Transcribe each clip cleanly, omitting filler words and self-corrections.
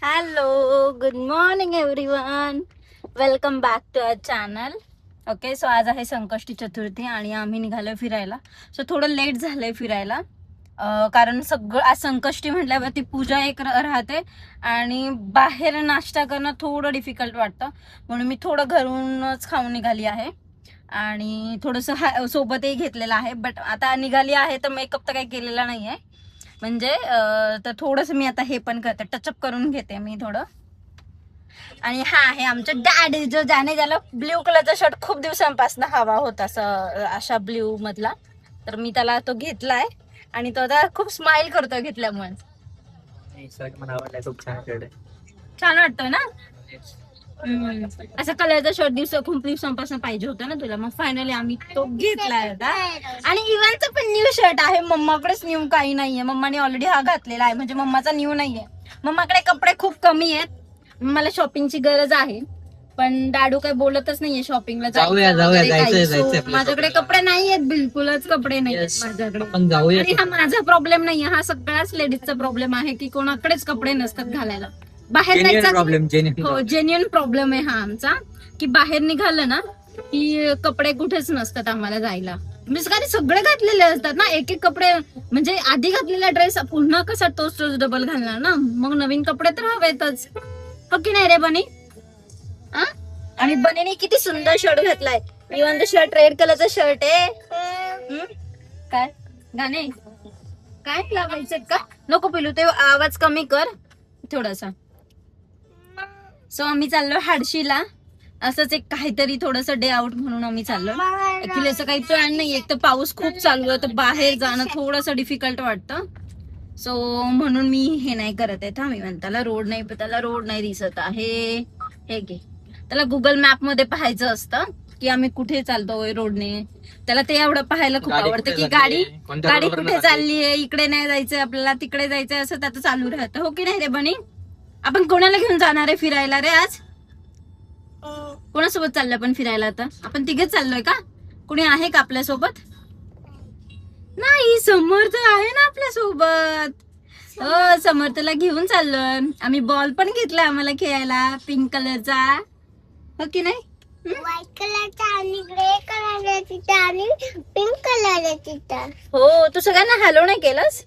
Hello, good morning everyone. Welcome back to our channel. Okay, so आज आहे संकष्टी चतुर्थी आणि आम्ही निघालोय फिरायला. सो थोडं लेट झालंय फिरायला, कारण सगळं आज संकष्टी म्हटल्यावरती पूजा एक राहते आणि बाहेर नाश्ता करणं थोडं डिफिकल्ट वाटतं, म्हणून मी थोडं घरूनच खाऊन निघाली आहे आणि थोडंसं सोबतही घेतलेलं आहे. बट आता निघाली आहे तर मेकअप तर काही केलेला नाही आहे, म्हणजे तर थोडंसं मी आता हे पण करते, टचअप करून घेते मी थोडं. आणि हा आहे आमचं डॅडी, जो ज्याला ब्ल्यू कलरचा शर्ट खूप दिवसांपासून हवा होता, अशा ब्ल्यू मधला. तर मी त्याला तो घेतलाय आणि तो आता खूप स्माइल करतो घेतल्यामुळे. छान वाटतोय ना. असा कलरचा शर्ट खूप दिवसांपासून पाहिजे होता ना तुला, मग फायनली आम्ही तो घेतलाय होता. आणि इव्हनचा पण न्यू शर्ट आहे, मम्माकडेच न्यू काही नाहीये. मम्माने ऑलरेडी हा घातलेला आहे, म्हणजे मम्माचा न्यू नाहीये. मम्माकडे कपडे खूप कमी आहेत, मला शॉपिंगची गरज आहे. पण दाडू काही बोलतच नाहीये शॉपिंगला जायचं. माझ्याकडे कपडे नाहीयेत, बिलकुलच कपडे नाहीयेत माझ्याकडे. आणि हा माझा प्रॉब्लेम नाहीये, हा सगळ्याच लेडीजचा प्रॉब्लेम आहे की कोणाकडेच कपडे नसतात घालायला. बाहेर जायचं हो, जेन्युइन प्रॉब्लेम आहे हा आमचा, की बाहेर निघालं ना की कपडे कुठेच नसतात आम्हाला जायला. म्हणजे कारण सगळे घातलेले असतात ना, एक एक कपडे. म्हणजे आधी घातलेला ड्रेस पुन्हा कसा तोच डबल घालणार ना, मग नवीन कपडे तर हवेतच. हो की नाही रे बनी? आणि बनीने किती सुंदर शर्ट घातलाय. इव्हन शर्ट रेड कलरचा शर्ट आहे. काय गाणे काय लावायचं का नको पिलू, ते आवाज कमी कर थोडासा. सो आम्ही चाललो हाडशीला, असंच एक काहीतरी थोडस डे आउट म्हणून आम्ही चाललो. ऍक्च्युली असं काही प्लॅन नाही, एक तर पाऊस खूप चालू आहे तर बाहेर जाणं थोडंसं डिफिकल्ट वाटतं. सो म्हणून मी हे नाही करत आहे. थांब, त्याला रोड नाही दिसत आहे. हे घे, त्याला गुगल मॅप मध्ये पाहायचं असतं की आम्ही कुठे चालतोय रोडने. त्याला ते एवढं पाहायला खूप आवडतं की गाडी कुठे चालली आहे, इकडे नाही जायचंय आपल्याला, तिकडे जायचंय, असं त्याचं चालू राहतं. हो की नाही रे बनी? आपण कोणाला घेऊन जाणार आहे फिरायला रे आज? कोणासोबत चाललोय आपण फिरायला? आता आपण तिघेच चाललोय का? कुणी आहे का आपल्यासोबत? नाही, समर्थ आहे ना आपल्यासोबत. हो, समर्थला घेऊन चाललोय आम्ही. बॉल पण घेतलाय आम्हाला खेळायला, पिंक कलरचा. हो की नाही? व्हाईट कलरचा आणि ग्रे कलरचा आणि पिंक कलरचा. हो, तू सगळ्यांना हॅलो नाही केलंस?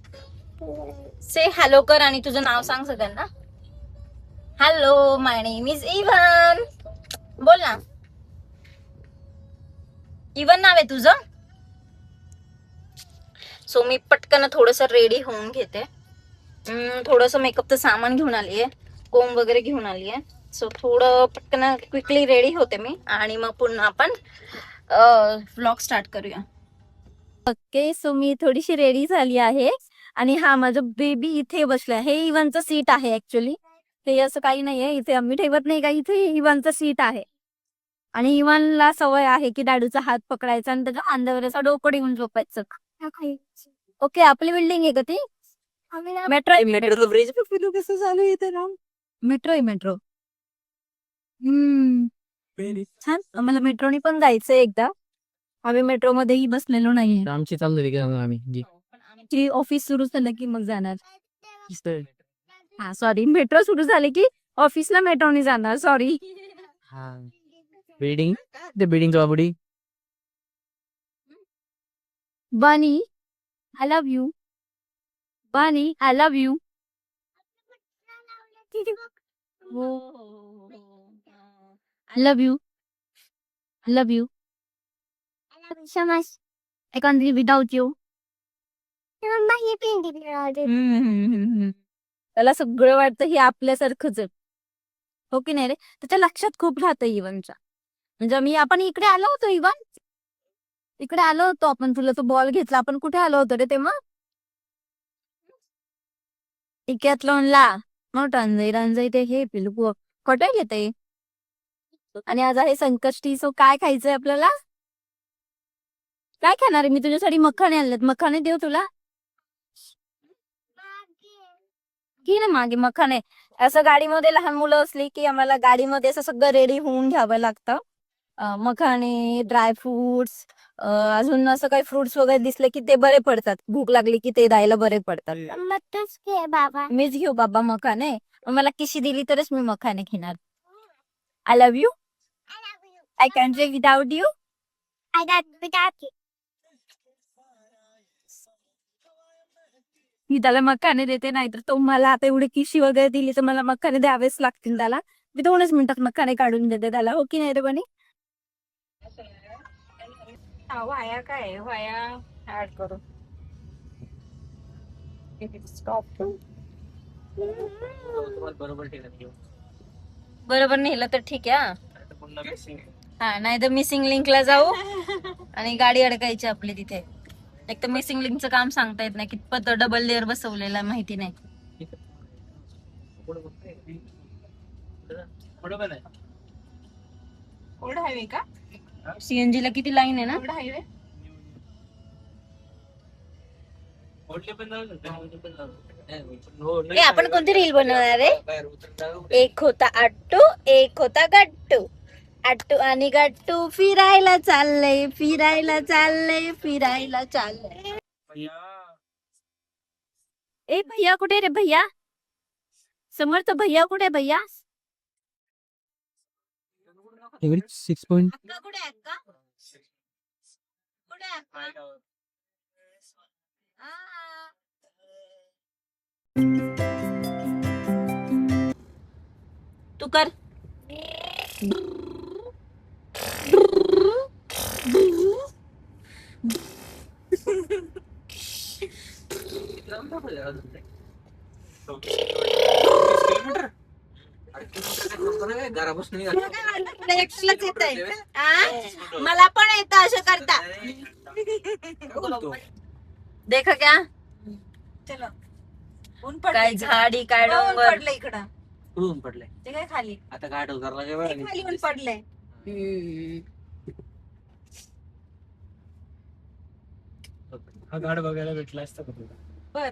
से हॅलो कर आणि तुझं नाव सांग सगळ्यांना. Hello, my name is even. बोल ना. इव्हन नाव आहे तुझं? सो मी पटकन थोडस रेडी होऊन घेते. थोडस मेकअपचं सामान घेऊन आलीये, कोम वगैरे घेऊन आलीये. सो थोडं पटकन क्विकली रेडी होते मी आणि मग पुन्हा आपण व्लॉग स्टार्ट करूया. ओके, सो मी थोडीशी रेडी झाली आहे आणि हा माझा बेबी इथे बसला. हे इव्हनचं सीट आहे ऍक्च्युली. हे असं काही नाहीये, इथे आम्ही ठेवत नाही का, इथे इव्हनचं सीट आहे. आणि इव्हनला सवय आहे की दादूचा हात पकडायचा आणि त्याच्या खांद्यावर असं डोकं ठेवून झोपायचं. ओके, आपली बिल्डिंग आहे का ती? मेट्रो आहे. मेट्रो ब्रिज कसं चालू आहे इथे ना? मेट्रो आहे, मेट्रो. छान. आम्हाला मेट्रोनी पण जायचंय एकदा. आम्ही मेट्रो मध्येही बसलेलो नाहीये. आमची चालू आम्ही आमची ऑफिस सुरू झालं की मग जाणार. हा, सॉरी, मेट्रो सुरू झाले की ऑफिसला मेट्रोने जाणार. सॉरी. बिल्डिंग, ते बिल्डिंग जवळ बनी, आय लव्ह यू. बनी, I love you. Love you, love you. So much. I can't live without you. त्याला सगळं वाटतं हे आपल्यासारखंच आहे. हो की नाही रे? त्याच्या लक्षात खूप राहतं इव्हनच्या. म्हणजे आपण इकडे आलो होतो इव्हन, इकडे आलो होतो आपण, तुला तो बॉल घेतला. आपण कुठे आलो होतो रे तेव्हा? इकॅथलॉनला. मग रंजई ते हे पिलू खोटं घेते. आणि आज आहे संकष्टी, सो काय खायचंय आपल्याला? काय खाणार आहे? मी तुझ्यासाठी मखाने आणलेत. मखाने देऊ तुला? की ना मागे मखाने. असं गाडीमध्ये लहान मुलं असली की आम्हाला गाडीमध्ये असं सगळं रेडी होऊन घ्यावं लागतं. मखाणे, ड्रायफ्रुट्स, अजून असं काही फ्रुट्स वगैरे दिसले की ते बरे पडतात. भूक लागली की ते द्यायला बरे पडतात. बाबा मीच घेऊ बाबा मखाने. मला किशी दिली तरच मी मखाने घेणार. I love you. I can't live without you. मी त्याला मखाने देते, नाही तर तो मला आता एवढी किशी वगैरे दिली तर मला मखाने द्यावेच लागतील त्याला. मी 2च मिनिटात मखाने काढून देते त्याला. हो की नाही रे बनी? वाया काय वाया ऍड करू. बरोबर नेलं तर ठीक आहे. हा, नाही तर मिसिंग लिंकला जाऊ आणि गाडी अडकायची आपली तिथे. एक तर मिसिंग लिंकचं काम सांगता येत नाही, कितपत डबल लेअर बसवलेला आहे माहिती नाही. ओल्ड हायवे का? सीएनजी ला किती लाईन आहे ना. ओल्ड हायवे ए, आपण कोणती रील बनवणार आहे? एक होता अट्टू, एक होता गट्टू. अट्टू आणि गट्टू फिरायला चाललंय, फिरायला चाललंय, फिरायला चाललंय. ए भैया कुठे रे भैया? समर्थ भैया कुठे भैया? 6 point. अक्का कुठे आहे अक्का? कुठे आहे अक्का? आ. तू कर. एकटीलाच येतंय. मला पण येतं असं करता. देख क्या चलो ऊन काय झाडी काय डोंगर. पडलं इकडं. कुठून पडले ते काय खाली आता गाठ उतरला ते खाली ऊन पडलंय. हा गाड बघायला भेटला असता का तुला? बर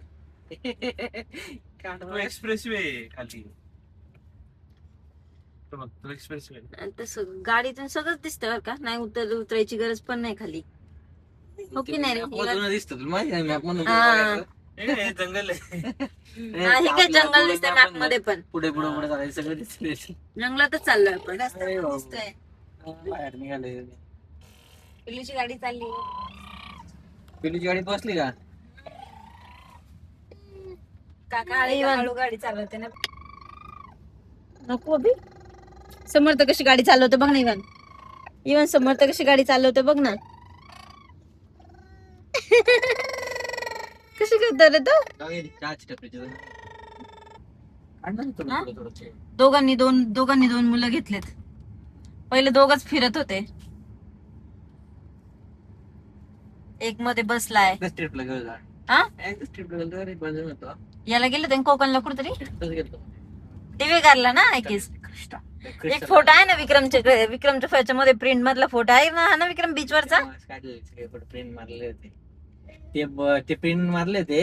एक्सप्रेस वे खाली तो एक्सप्रेस वे तसं गाडीतून सगळंच दिसतं बरं का. नाही उतरायची गरज पण नाही खाली. हो की नाही रे? दिसत तुला माहिती आहे मॅप म्हणून हा. जंगल आहे. हा, हे काय जंगल दिसतंय मॅप मध्ये पण. पुढे पुढे पुढे चालायचं सगळं दिसतंय. जंगलातच चाललोय आपण. अरे बाबा. दिसतंय बाहेर निघाले. पिल्लूची गाडी चालली. पिलूची गाडीत बसली का? काका हळू गाडी चालवते ना. नको अभि. समर्थ कशी गाडी चालवते बघ ना. इवन समर्थ कशी गाडी चालवते बघ ना. कशी करतो रे तो? दोघांनी दोन मुलं घेतलेत. पहिले दोघच फिरत होते. एक मध्ये बसलाय. हा, याला गेलं ते कोकणला कुठतरी टीव्ही काढला ना. ऐकीस एक फोटो आहे ना विक्रमच्या फॅच्या मध्ये प्रिंट मधला फोटो आहे ना. हा ना विक्रम बीच वरचा. प्रिंट मारले होते ते प्रिंट मारले ते.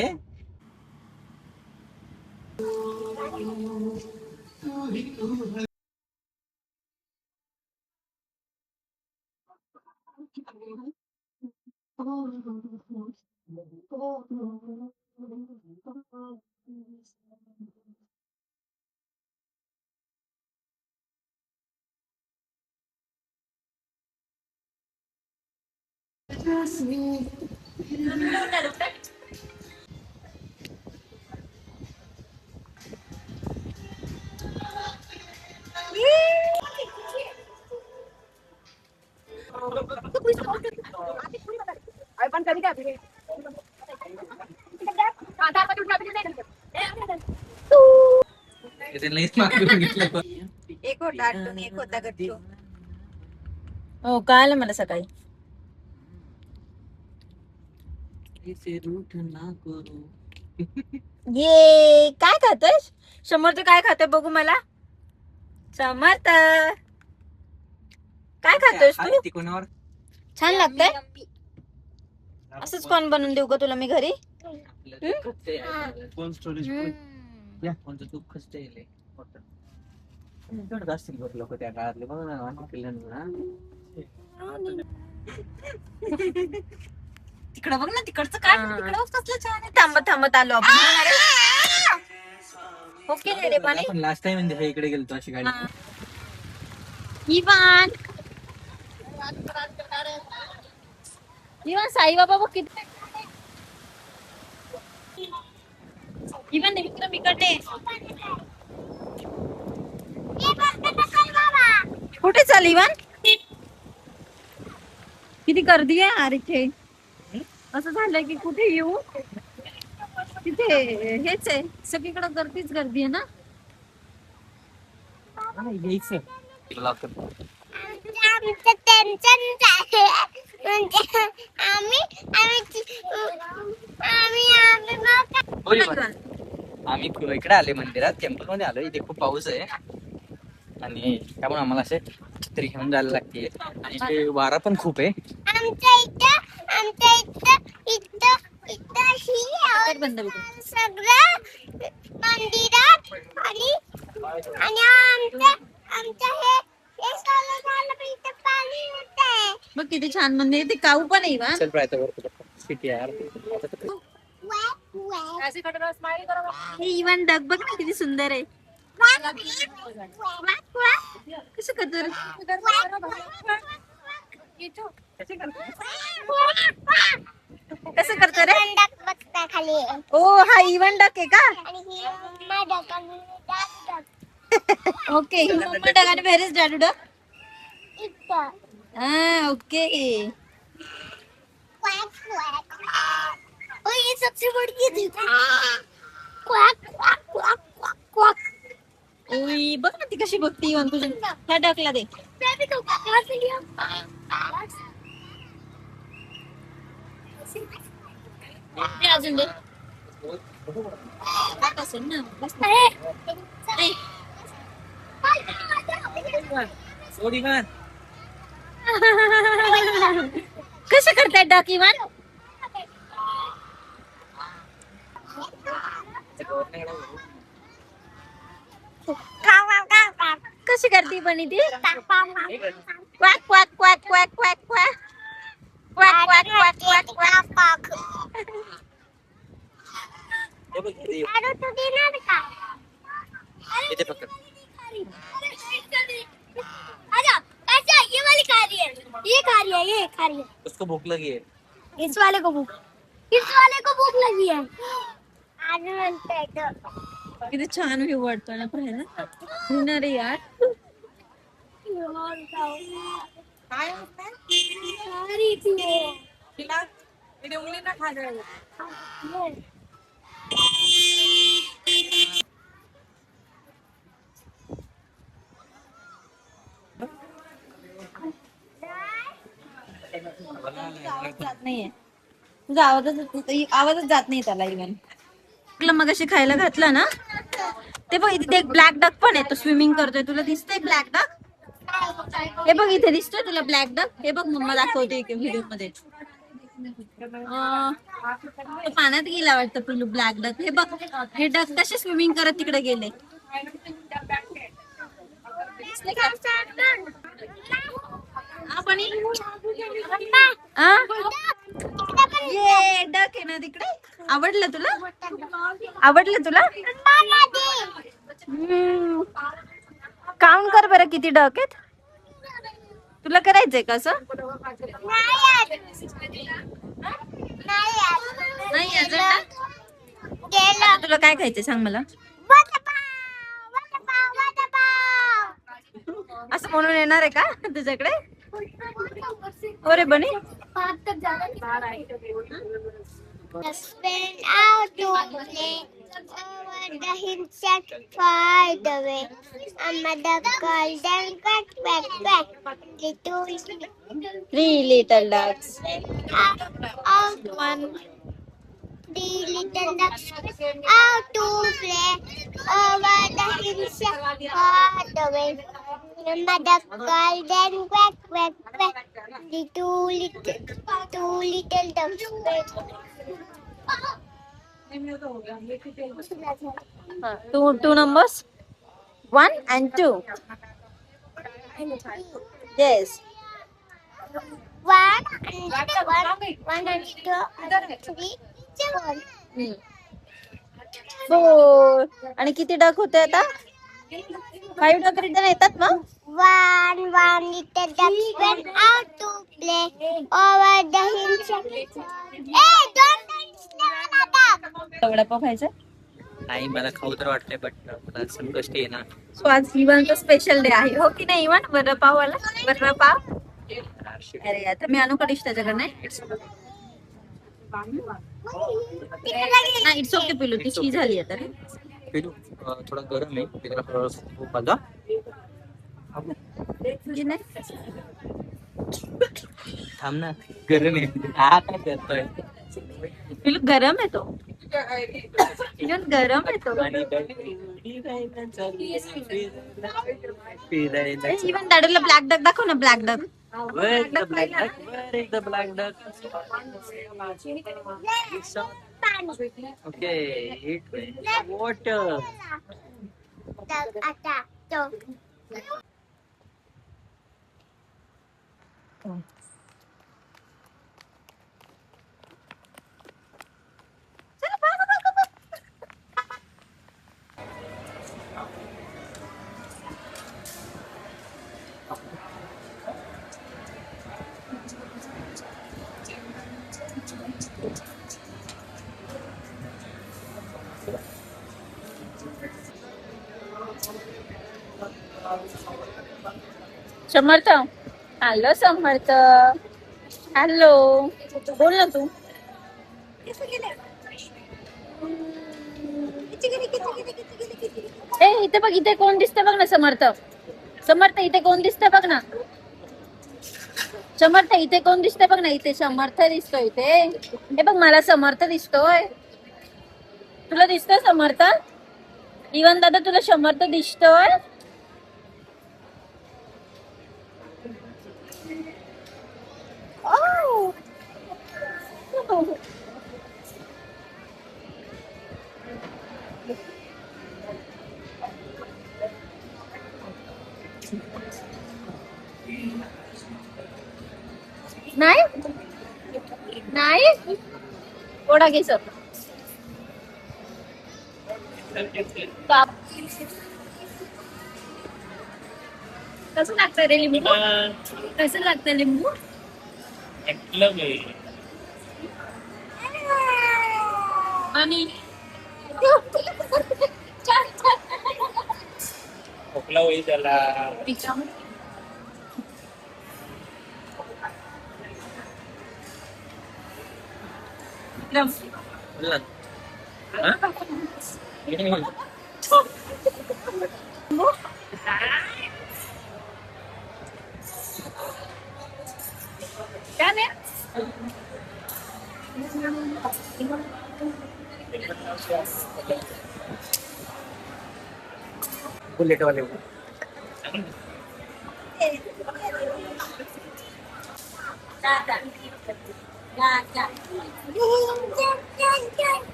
एक होता अट्टून एक होता गट्टू. हो कळालं मला सकाळी. ये काय खातोय समर्थ? काय खातोय बघू मला. समर्थ काय खातोयस तू? कोणावर छान लागतंय. असंच कोण बनवून देऊ का तुला मी घरी? कोण स्टोरेज कोणतं तूप खसते असतील बरं लोक त्या काळातले बघा ना. तिकडं बघ ना तिकडचं काय हा. तिकडं बघ कसलं छान आहे. थांबत थांबत आलो आपण ओके रे पाणी आपण लास्ट टाइम इकडे गेलतो अशी गाडी. इवान इवान साईबाबा बघ किती इवान विक्रम इकडे कुठे चाल इवान किती गर्दी आहे यार इथे असं झालंय की कुठे येऊ तिथे हेच आहे सगळीकडे गर्दीच गर्दी आहे ना यायचं आमचं टेन्शन आहे म्हणजे आम्ही इकडे आले मंदिरात टेम्पल मध्ये आलो. इथे खूप पाऊस आहे आणि त्यामुळे आम्हाला असे छत्री घेऊन जायला लागते आणि इथे वारा पण खूप आहे. आमच्या इथं ही बंद सगळं मंदिरात आणि आमच्या हे सगळं झालं पण इथं पाणी होतंय. बघ किती छान मंदिर आहे. ते काऊ पण आहे इवान चल प्रायता सिटी यार. हे इवान डग बघ ना किती सुंदर आहे कसं करतो रे? कसं करतो रे बघता खाली ओ हा इवान डक आहे का आणि ही मम्मा डक आणि डक ओके ही मम्मा डक आणि व्हेर इज डॅडू डक इथं हा ओके क्वैक क्वैक और ये सबसे बड़ी है देखो quack quack quack quack quack उई बघ ना ती कशी बघते इवान तुझ्या ह्या डकला दे बेबी को कहाँ से लिया दे अजून दे टाक असेल ना बस ना. ए, कसं करताय डक इवान कशी करते पण ती quack quack quack quack quack quack quack quack quack quack quack अरे तू देणार का इथे पकड. आजा ऐसा ये वाली खा रही है ये खा रही है ये खा रही है उसको भूख लगी है. इस वाले को भूख लगी है आज म्हणते तो किती छान व्ह्यू वाटतो ना पाहायला ना रे यार जात नाहीये तुझा आवाजच जात नाही त्याला इव्हन मग अशी खायला घातलं ना ते बघ इथे एक ब्लॅक डक पण आहे तो स्विमिंग करतोय तुला दिसतंय ब्लॅक डक हे बघ इथे दिसतोय तुला ब्लॅक डक हे बघ मम्मा दाखवते व्हिडिओ मध्ये तो पाण्यात गेला वाटतं पिलू ब्लॅक डक हे बघ हे डक कसे स्विमिंग करत तिकडे गेले ये डक आहे ना तिकडे आवडलं तुला काउंट कर बरं किती डक आहेत तुला करायचंय का असं नाही अजून आता तुला काय खायचंय सांग मला असं म्हणून येणार आहे का तुझ्याकडे अरे बनी Spin out to play over the hillside far away. I'm a duck golden quack quack quack. Three little ducks. Out one. Three little ducks out to play over the hillside far away. I'm a duck golden quack quack quack. The two little ducks. Two numbers 1 and 2 yes 1 and 2 and 3 4. 4 आणि किती duck होते आता? 5 duck return येतात मग? 1 little ducks went out to play over the hillside. Hey, don't touch the duck. Vada pav खायचा. नाही मला खाऊ तर वाटतंय बट मला संकष्टी आहे ना. सो आज इवानचा स्पेशल डे आहे हो की नाही इवान? वडापाव वाला वडापाव. अरे आता मी आणू कधीच त्याच्याकडे नाही. इट्स ओके पिलू ती शी झाली आता. पिलू थोडा गरम आहे मी त्याला खूप आला थांब ना गरम आहे हा काय करतोय पिलू गरम आहे तो. इवन गरम आहे तो. इवन दाडूला ब्लॅक डक दाखव ना black duck. Where is the black duck? Where is the black duck? Okay, eat water. Duck attack. Duck. Samarth hello Samarth hello बोल ना तू. ए इथे बघ इथे कोण दिसतं बघ ना समर्थ. समर्थ इथे कोण दिसतं बघ ना. समर्थ इथे कोण दिसतं बघ ना. इथे समर्थ दिसतोय इथे. हे बघ मला समर्थ दिसतोय. तुला दिसतोय समर्थ? इवन दादा तुला समर्थ दिसतोय? नाही नाही थोडा घे सर. कसं लागतं रे लिंबू? कसं लागतं लिंबू? आणि खोकला होईल त्याला. क्या नाही बुलेट वाले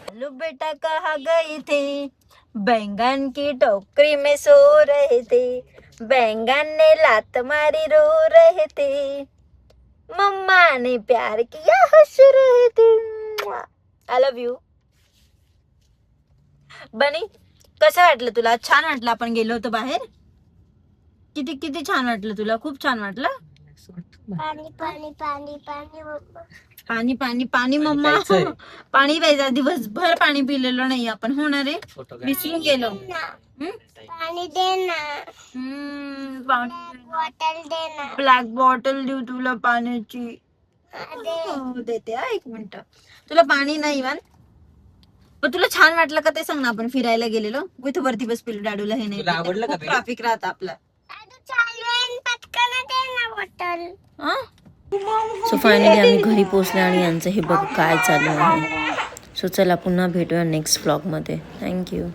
हेलो बेटा कहाँ गए थे? बैंगन की टोकरी में सो रहे थे. बैंगन ने लात मारी रो रहे थे. मम्मा ने प्यार किया हंस रहे थे. I love you. बनी कसं वाटलं तुला? छान वाटलं आपण गेलो होतो बाहेर. किती किती छान वाटलं तुला? खूप छान वाटलं. पाणी पाणी पाणी पाणी मम्मा. पाणी पाणी पाणी मम्मा. पाणी प्यायचं दिवसभर पाणी पिलेलो नाही आपण. होणार रे विसरून गेलो. पाणी दे ना. पाणी बॉटल दे ना. ब्लॅक बॉटल देऊ तुला पाण्याची? हो, देते हा 1 मिनिट. तुला पाणी नाही इवन पण तुला छान वाटलं का ते सांग ना. आपण फिरायला गेलेलो इथं वरती बस पिलो डाडूला. हे नाही तुला आवडलं का? ट्रॅफिक राहतं आपलं. पटकन दे ना बॉटल. सो फायनली आम्ही घरी पोहोचले आणि यांचं हे बघ काय चालू आहे. सो चला पुन्हा भेटूया नेक्स्ट व्लॉगमध्ये. थँक्यू.